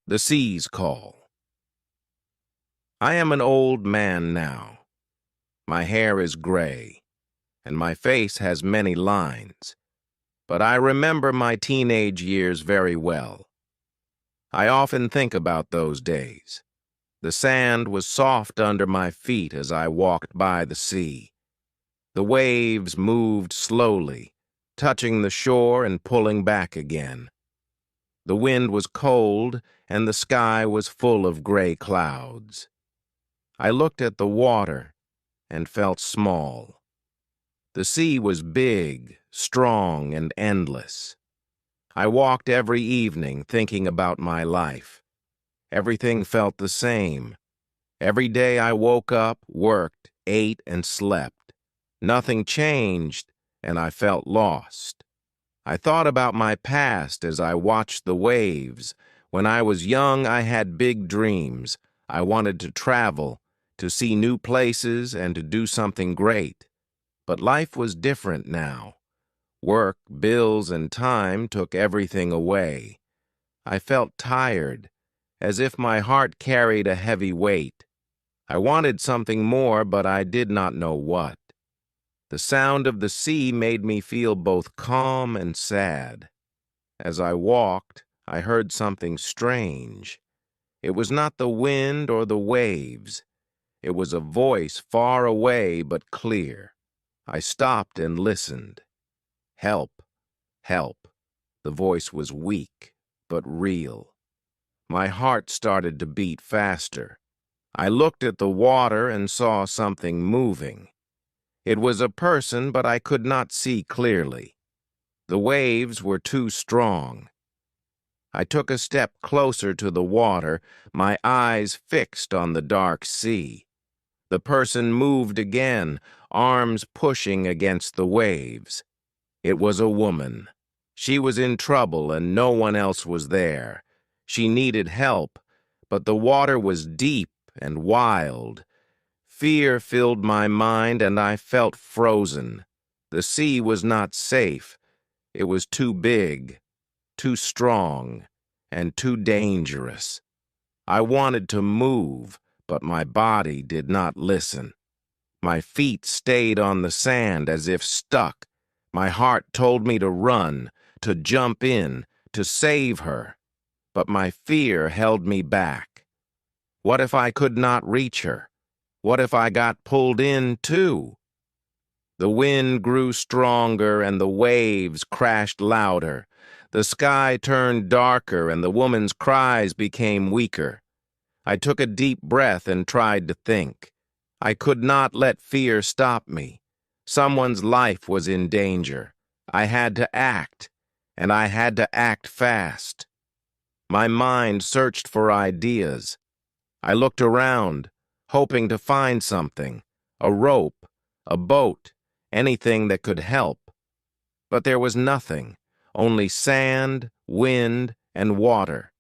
The Sea's Call. I am an old man now. My hair is gray, and my face has many lines, but I remember my teenage years very well. I often think about those days. The sand was soft under my feet as I walked by the sea. The waves moved slowly, touching the shore and pulling back again. The wind was cold, and the sky was full of gray clouds. I looked at the water and felt small. The sea was big, strong, and endless. I walked every evening thinking about my life. Everything felt the same. Every day I woke up, worked, ate, and slept. Nothing changed, and I felt lost. I thought about my past as I watched the waves. When I was young, I had big dreams. I wanted to travel, to see new places, and to do something great. But life was different now. Work, bills, and time took everything away. I felt tired, as if my heart carried a heavy weight. I wanted something more, but I did not know what. The sound of the sea made me feel both calm and sad. As I walked, I heard something strange. It was not the wind or the waves. It was a voice far away but clear. I stopped and listened. Help, help. The voice was weak, but real. My heart started to beat faster. I looked at the water and saw something moving. It was a person, but I could not see clearly. The waves were too strong. I took a step closer to the water, my eyes fixed on the dark sea. The person moved again, arms pushing against the waves. It was a woman. She was in trouble and no one else was there. She needed help, but the water was deep and wild. Fear filled my mind and I felt frozen. The sea was not safe. It was too big, too strong, and too dangerous. I wanted to move, but my body did not listen. My feet stayed on the sand as if stuck. My heart told me to run, to jump in, to save her. But my fear held me back. What if I could not reach her? What if I got pulled in, too? The wind grew stronger and the waves crashed louder. The sky turned darker and the woman's cries became weaker. I took a deep breath and tried to think. I could not let fear stop me. Someone's life was in danger. I had to act, and I had to act fast. My mind searched for ideas. I looked around, hoping to find something, a rope, a boat, anything that could help. But there was nothing, only sand, wind, and water.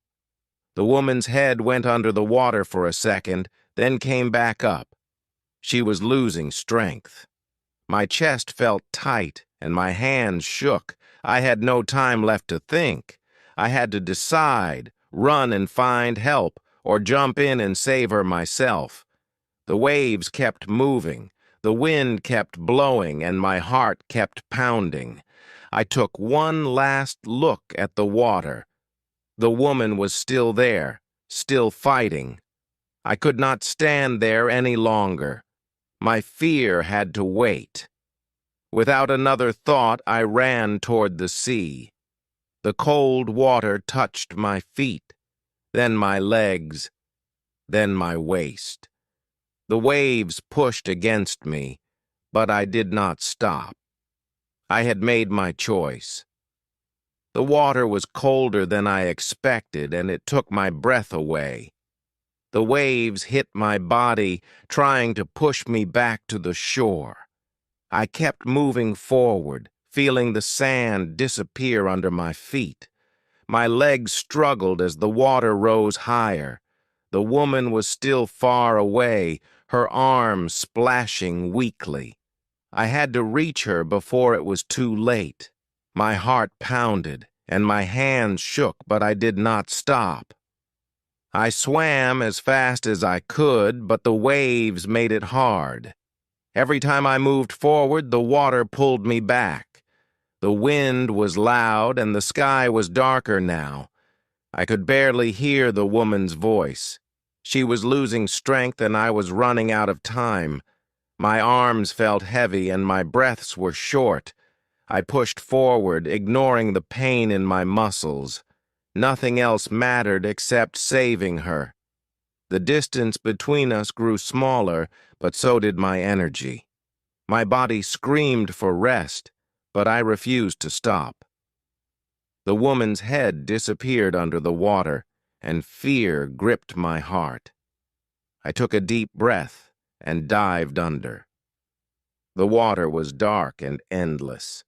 The woman's head went under the water for a second, then came back up. She was losing strength. My chest felt tight, and my hands shook. I had no time left to think. I had to decide, run and find help, or jump in and save her myself. The waves kept moving, the wind kept blowing, and my heart kept pounding. I took one last look at the water. The woman was still there, still fighting. I could not stand there any longer. My fear had to wait. Without another thought, I ran toward the sea. The cold water touched my feet, then my legs, then my waist. The waves pushed against me, but I did not stop. I had made my choice. The water was colder than I expected, and it took my breath away. The waves hit my body, trying to push me back to the shore. I kept moving forward, feeling the sand disappear under my feet. My legs struggled as the water rose higher. The woman was still far away, her arms splashing weakly. I had to reach her before it was too late. My heart pounded, and my hands shook, but I did not stop. I swam as fast as I could, but the waves made it hard. Every time I moved forward, the water pulled me back. The wind was loud and the sky was darker now. I could barely hear the woman's voice. She was losing strength and I was running out of time. My arms felt heavy and my breaths were short. I pushed forward, ignoring the pain in my muscles. Nothing else mattered except saving her. The distance between us grew smaller, but so did my energy. My body screamed for rest, but I refused to stop. The woman's head disappeared under the water, and fear gripped my heart. I took a deep breath and dived under. The water was dark and endless.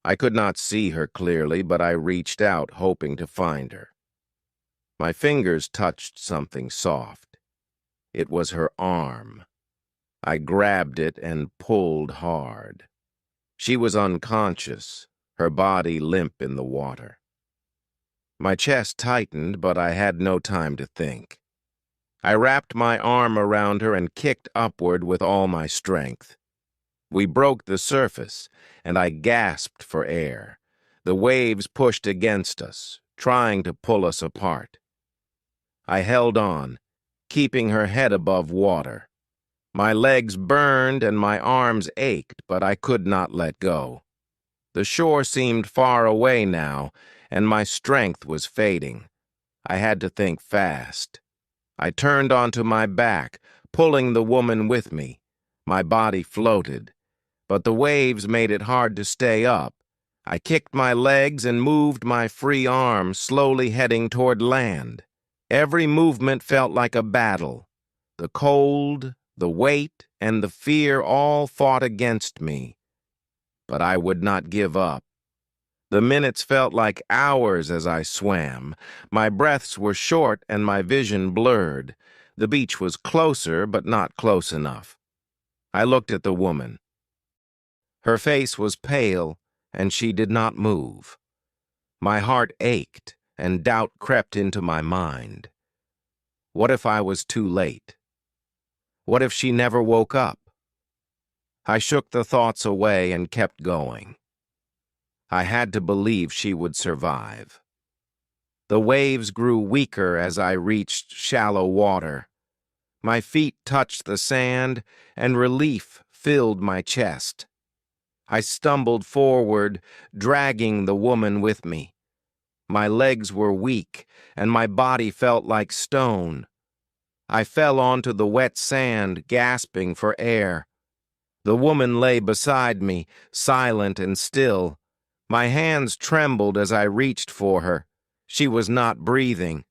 I could not see her clearly, but I reached out, hoping to find her. My fingers touched something soft. It was her arm. I grabbed it and pulled hard. She was unconscious, her body limp in the water. My chest tightened, but I had no time to think. I wrapped my arm around her and kicked upward with all my strength. We broke the surface, and I gasped for air. The waves pushed against us, trying to pull us apart. I held on, keeping her head above water. My legs burned and my arms ached, but I could not let go. The shore seemed far away now, and my strength was fading. I had to think fast. I turned onto my back, pulling the woman with me. My body floated, but the waves made it hard to stay up. I kicked my legs and moved my free arm, slowly heading toward land. Every movement felt like a battle. The cold, the weight, and the fear all fought against me. But I would not give up. The minutes felt like hours as I swam. My breaths were short and my vision blurred. The beach was closer, but not close enough. I looked at the woman. Her face was pale, and she did not move. My heart ached, and doubt crept into my mind. What if I was too late? What if she never woke up? I shook the thoughts away and kept going. I had to believe she would survive. The waves grew weaker as I reached shallow water. My feet touched the sand, and relief filled my chest. I stumbled forward, dragging the woman with me. My legs were weak, and my body felt like stone. I fell onto the wet sand, gasping for air. The woman lay beside me, silent and still. My hands trembled as I reached for her. She was not breathing.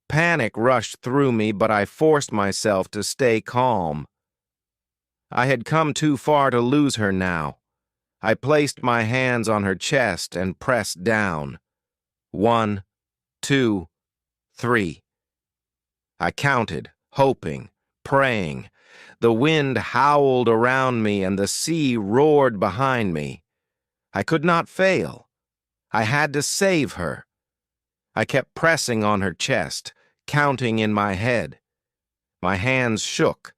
Panic rushed through me, but I forced myself to stay calm. I had come too far to lose her now. I placed my hands on her chest and pressed down. 1, 2, 3. I counted, hoping, praying. The wind howled around me and the sea roared behind me. I could not fail. I had to save her. I kept pressing on her chest, counting in my head. My hands shook,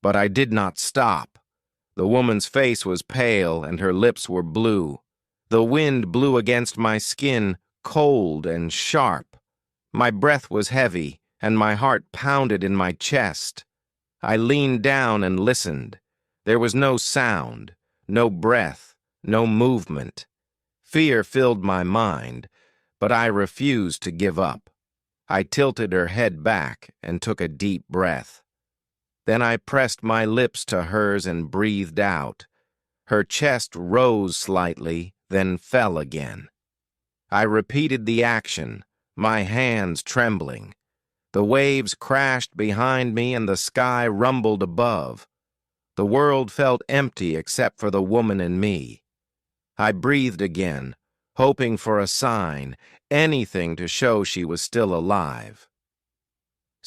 but I did not stop. The woman's face was pale and her lips were blue. The wind blew against my skin, cold and sharp. My breath was heavy, and my heart pounded in my chest. I leaned down and listened. There was no sound, no breath, no movement. Fear filled my mind, but I refused to give up. I tilted her head back and took a deep breath. Then I pressed my lips to hers and breathed out. Her chest rose slightly, then fell again. I repeated the action, my hands trembling. The waves crashed behind me and the sky rumbled above. The world felt empty except for the woman and me. I breathed again, hoping for a sign, anything to show she was still alive.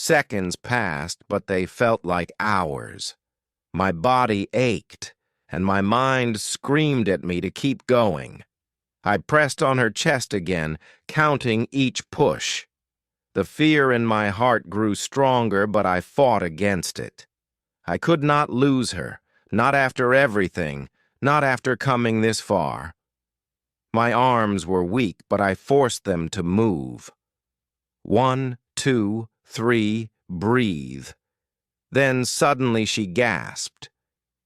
Seconds passed, but they felt like hours. My body ached, and my mind screamed at me to keep going. I pressed on her chest again, counting each push. The fear in my heart grew stronger, but I fought against it. I could not lose her, not after everything, not after coming this far. My arms were weak, but I forced them to move. 1, 2, 3, breathe. Then suddenly she gasped.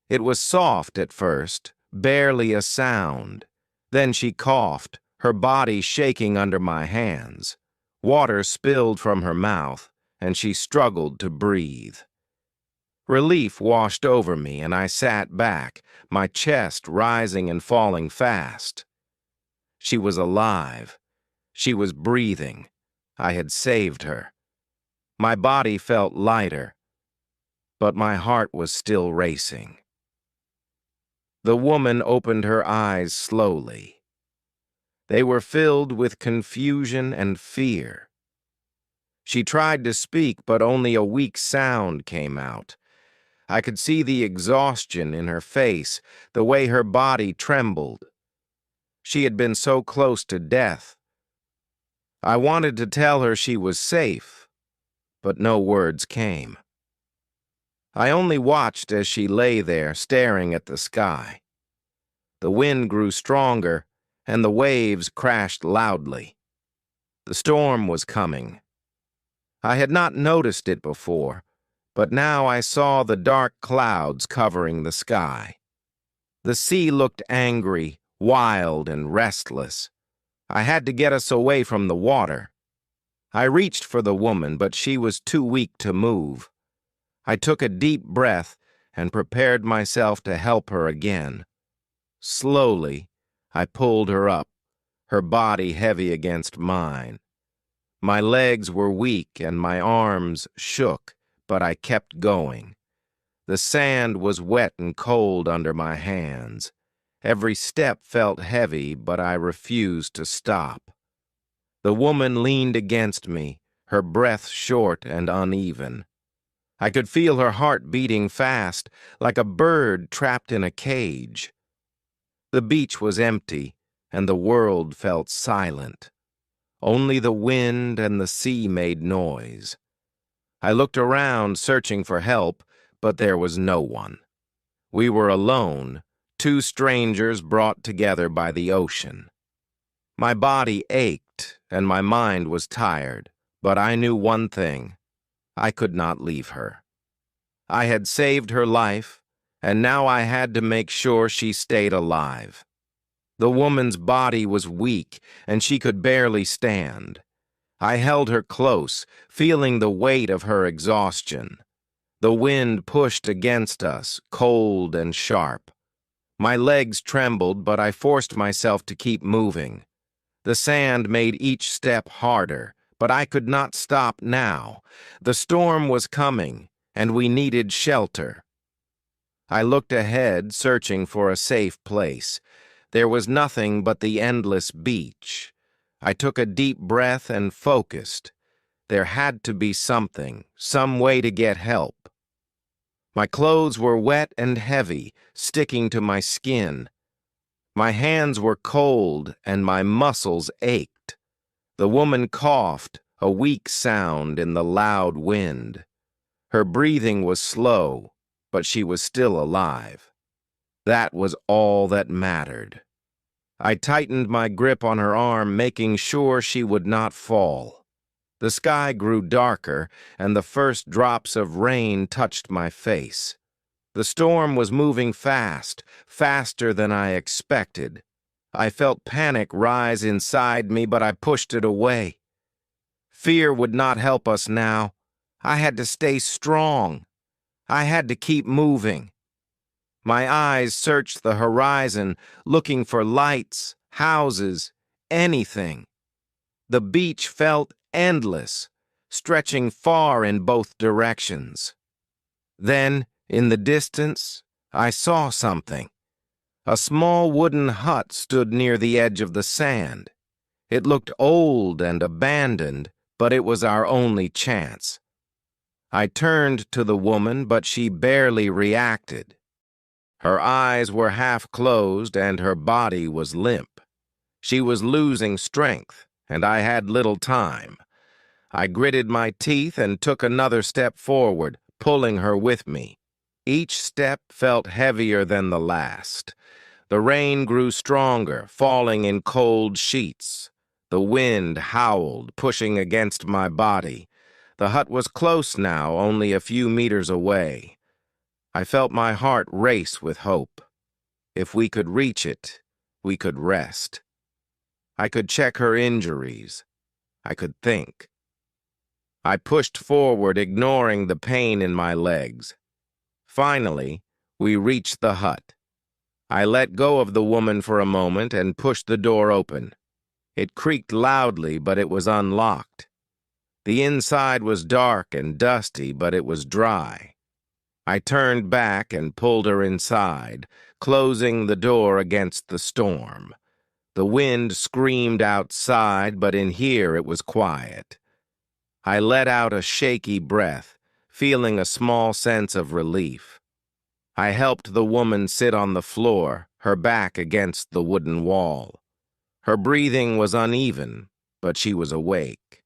It was soft at first, barely a sound. Then she coughed, her body shaking under my hands. Water spilled from her mouth, and she struggled to breathe. Relief washed over me, and I sat back, my chest rising and falling fast. She was alive. She was breathing. I had saved her. My body felt lighter, but my heart was still racing. The woman opened her eyes slowly. They were filled with confusion and fear. She tried to speak, but only a weak sound came out. I could see the exhaustion in her face, the way her body trembled. She had been so close to death. I wanted to tell her she was safe, but no words came. I only watched as she lay there, staring at the sky. The wind grew stronger, and the waves crashed loudly. The storm was coming. I had not noticed it before, but now I saw the dark clouds covering the sky. The sea looked angry, wild, and restless. I had to get us away from the water. I reached for the woman, but she was too weak to move. I took a deep breath and prepared myself to help her again. Slowly, I pulled her up, her body heavy against mine. My legs were weak and my arms shook, but I kept going. The sand was wet and cold under my hands. Every step felt heavy, but I refused to stop. The woman leaned against me, her breath short and uneven. I could feel her heart beating fast, like a bird trapped in a cage. The beach was empty, and the world felt silent. Only the wind and the sea made noise. I looked around, searching for help, but there was no one. We were alone, two strangers brought together by the ocean. My body ached, and my mind was tired, but I knew one thing. I could not leave her. I had saved her life, and now I had to make sure she stayed alive. The woman's body was weak, and she could barely stand. I held her close, feeling the weight of her exhaustion. The wind pushed against us, cold and sharp. My legs trembled, but I forced myself to keep moving. The sand made each step harder, but I could not stop now. The storm was coming, and we needed shelter. I looked ahead, searching for a safe place. There was nothing but the endless beach. I took a deep breath and focused. There had to be something, some way to get help. My clothes were wet and heavy, sticking to my skin. My hands were cold and my muscles ached. The woman coughed, a weak sound in the loud wind. Her breathing was slow, but she was still alive. That was all that mattered. I tightened my grip on her arm, making sure she would not fall. The sky grew darker, and the first drops of rain touched my face. The storm was moving fast, faster than I expected. I felt panic rise inside me, but I pushed it away. Fear would not help us now. I had to stay strong. I had to keep moving. My eyes searched the horizon, looking for lights, houses, anything. The beach felt endless, stretching far in both directions. Then, in the distance, I saw something. A small wooden hut stood near the edge of the sand. It looked old and abandoned, but it was our only chance. I turned to the woman, but she barely reacted. Her eyes were half closed and her body was limp. She was losing strength, and I had little time. I gritted my teeth and took another step forward, pulling her with me. Each step felt heavier than the last. The rain grew stronger, falling in cold sheets. The wind howled, pushing against my body. The hut was close now, only a few meters away. I felt my heart race with hope. If we could reach it, we could rest. I could check her injuries. I could think. I pushed forward, ignoring the pain in my legs. Finally, we reached the hut. I let go of the woman for a moment and pushed the door open. It creaked loudly, but it was unlocked. The inside was dark and dusty, but it was dry. I turned back and pulled her inside, closing the door against the storm. The wind screamed outside, but in here it was quiet. I let out a shaky breath, feeling a small sense of relief. I helped the woman sit on the floor, her back against the wooden wall. Her breathing was uneven, but she was awake.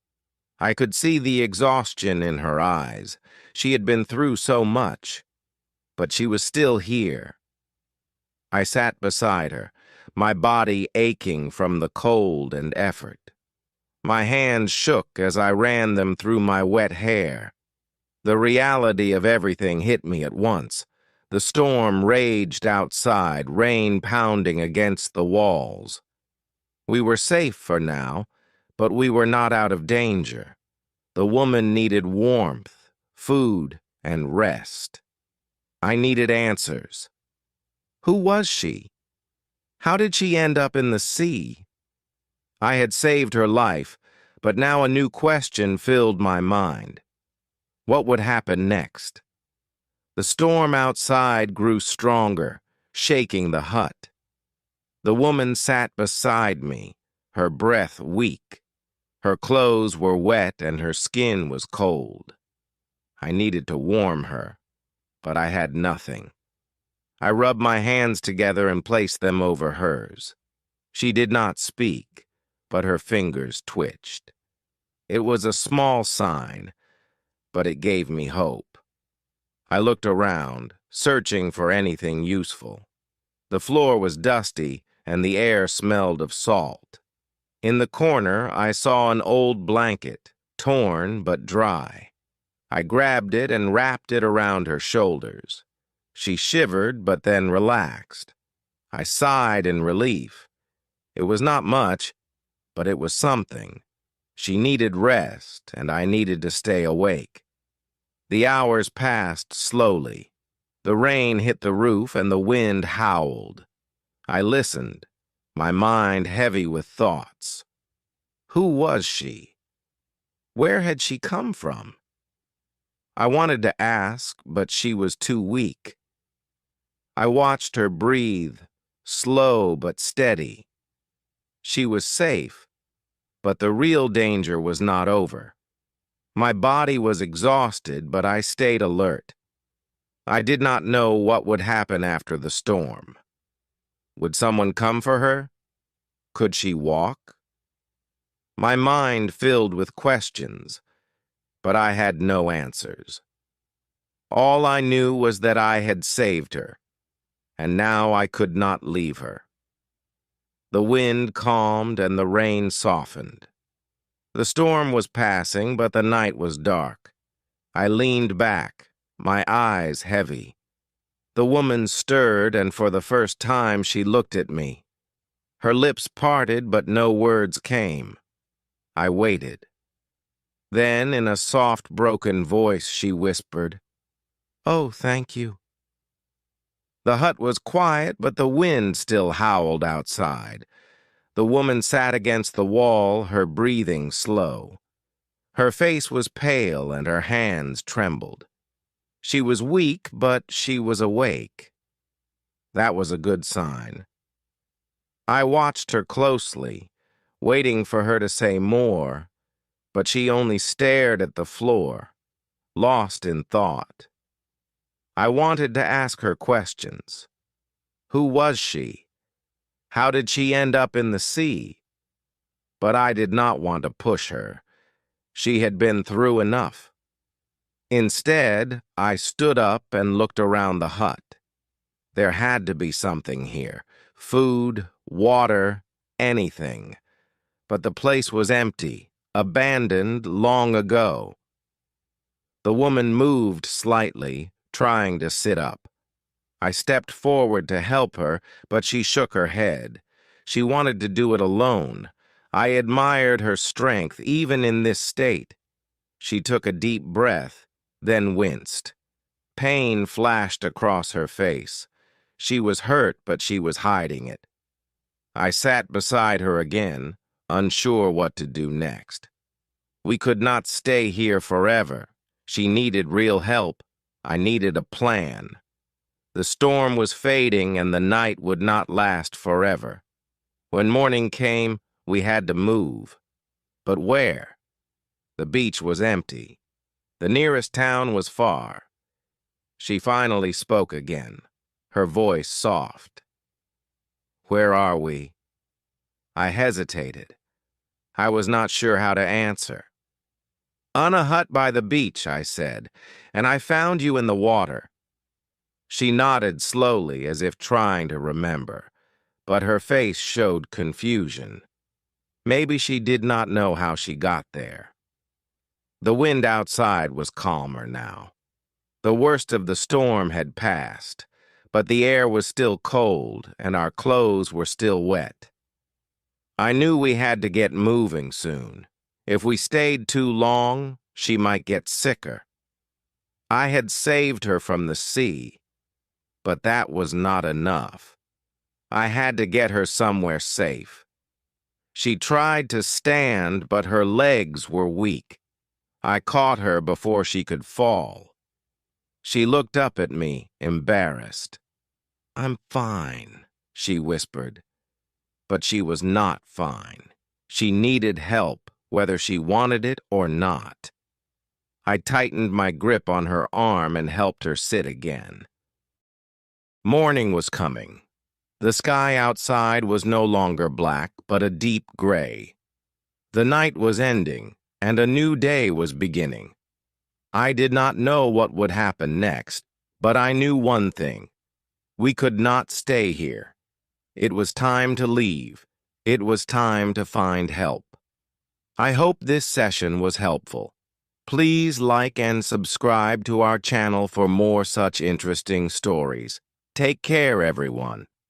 I could see the exhaustion in her eyes. She had been through so much, but she was still here. I sat beside her, my body aching from the cold and effort. My hands shook as I ran them through my wet hair. The reality of everything hit me at once. The storm raged outside, rain pounding against the walls. We were safe for now, but we were not out of danger. The woman needed warmth, food, and rest. I needed answers. Who was she? How did she end up in the sea? I had saved her life, but now a new question filled my mind. What would happen next? The storm outside grew stronger, shaking the hut. The woman sat beside me, her breath weak. Her clothes were wet and her skin was cold. I needed to warm her, but I had nothing. I rubbed my hands together and placed them over hers. She did not speak, but her fingers twitched. It was a small sign, but it gave me hope. I looked around, searching for anything useful. The floor was dusty, and the air smelled of salt. In the corner, I saw an old blanket, torn but dry. I grabbed it and wrapped it around her shoulders. She shivered, but then relaxed. I sighed in relief. It was not much, but it was something. She needed rest, and I needed to stay awake. The hours passed slowly. The rain hit the roof and the wind howled. I listened, my mind heavy with thoughts. Who was she? Where had she come from? I wanted to ask, but she was too weak. I watched her breathe, slow but steady. She was safe, but the real danger was not over. My body was exhausted, but I stayed alert. I did not know what would happen after the storm. Would someone come for her? Could she walk? My mind filled with questions, but I had no answers. All I knew was that I had saved her, and now I could not leave her. The wind calmed and the rain softened. The storm was passing, but the night was dark. I leaned back, my eyes heavy. The woman stirred, and for the first time she looked at me. Her lips parted, but no words came. I waited. Then, in a soft, broken voice, she whispered, "Oh, thank you." The hut was quiet, but the wind still howled outside. The woman sat against the wall, her breathing slow. Her face was pale and her hands trembled. She was weak, but she was awake. That was a good sign. I watched her closely, waiting for her to say more, but she only stared at the floor, lost in thought. I wanted to ask her questions. Who was she? How did she end up in the sea? But I did not want to push her. She had been through enough. Instead, I stood up and looked around the hut. There had to be something here. Food, water, anything. But the place was empty, abandoned long ago. The woman moved slightly, trying to sit up. I stepped forward to help her, but she shook her head. She wanted to do it alone. I admired her strength, even in this state. She took a deep breath, then winced. Pain flashed across her face. She was hurt, but she was hiding it. I sat beside her again, unsure what to do next. We could not stay here forever. She needed real help. I needed a plan. The storm was fading and the night would not last forever. When morning came, we had to move. But where? The beach was empty. The nearest town was far. She finally spoke again, her voice soft. "Where are we?" I hesitated. I was not sure how to answer. "On a hut by the beach," I said, "and I found you in the water." She nodded slowly, as if trying to remember, but her face showed confusion. Maybe she did not know how she got there. The wind outside was calmer now. The worst of the storm had passed, but the air was still cold and our clothes were still wet. I knew we had to get moving soon. If we stayed too long, she might get sicker. I had saved her from the sea, but that was not enough. I had to get her somewhere safe. She tried to stand, but her legs were weak. I caught her before she could fall. She looked up at me, embarrassed. "I'm fine," she whispered. But she was not fine. She needed help, whether she wanted it or not. I tightened my grip on her arm and helped her sit again. Morning was coming. The sky outside was no longer black, but a deep gray. The night was ending, and a new day was beginning. I did not know what would happen next, but I knew one thing. We could not stay here. It was time to leave. It was time to find help. I hope this session was helpful. Please like and subscribe to our channel for more such interesting stories. Take care, everyone.